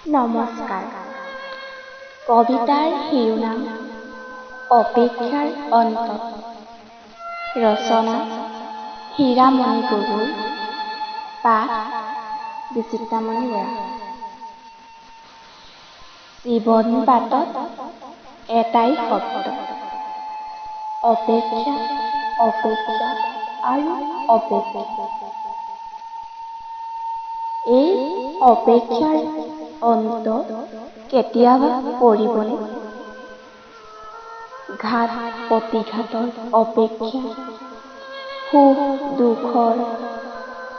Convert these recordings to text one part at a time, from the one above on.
নমস্কাৰ। কবিতাৰ শিৰোনাম অপেক্ষাৰ অন্ত। ৰচনা হীৰামণি গগৈ। পাঠ বিচিত্ৰামণি বৰা। জীৱন বাটত এটাই শব্দ, অপেক্ষা, অপেক্ষা আৰু অপেক্ষা। এই অপেক্ষাৰ অন্ত কেতিয়াবা পৰিবনে? ঘাত প্ৰতিঘাতৰ অপেক্ষা, সুখ দুখৰ,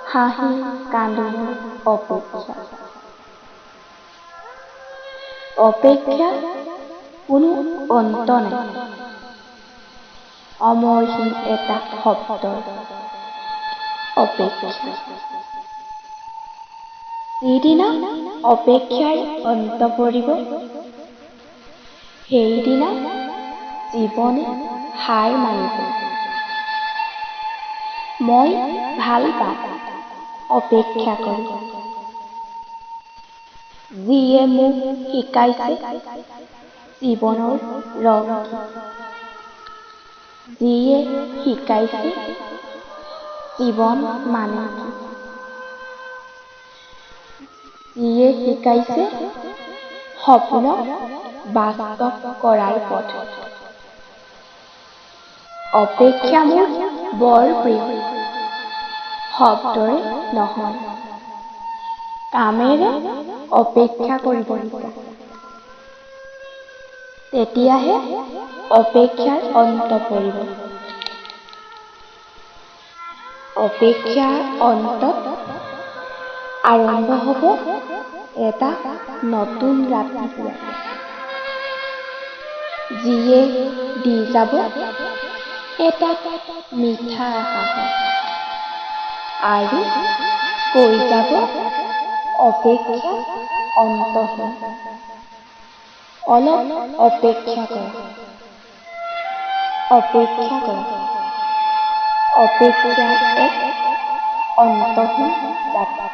হাঁহি কান্দোনৰ অপেক্ষা। অপেক্ষা কোনো অন্ত নাই, অমৰহীন এটা শব্দৰ অপেক্ষা। যিদিনা অপেক্ষাৰ অন্ত পৰিব, সেইদিনা জীৱনে হাৰ মানিব। মই ভাল পাওঁ অপেক্ষা কৰি। যিয়ে মোক শিকাইছে জীৱনৰ ৰং, যিয়ে শিকাইছে জীৱন মানে কি, যিয়ে শিকাইছে সপোন বাস্তৱ কৰাৰ পথ। অপেক্ষা মোৰ বৰ প্ৰিয়, শব্দৰে নহয়, কামেৰে অপেক্ষা কৰিব শিকা। তেতিয়াহে অপেক্ষাৰ অন্ত পৰিব। অপেক্ষাৰ অন্তত আৰম্ভ হ'ব এটা নতুন ৰাতিপুৱা, যিয়ে দি যাব এটা মিঠা আশা আৰু কৈ যাব অপেক্ষা অন্তহীন। অলপ অপেক্ষা কৰা, অপেক্ষা কৰা। অপেক্ষা এক অন্তহীন যাত্ৰা।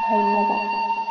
ধন্যবাদ।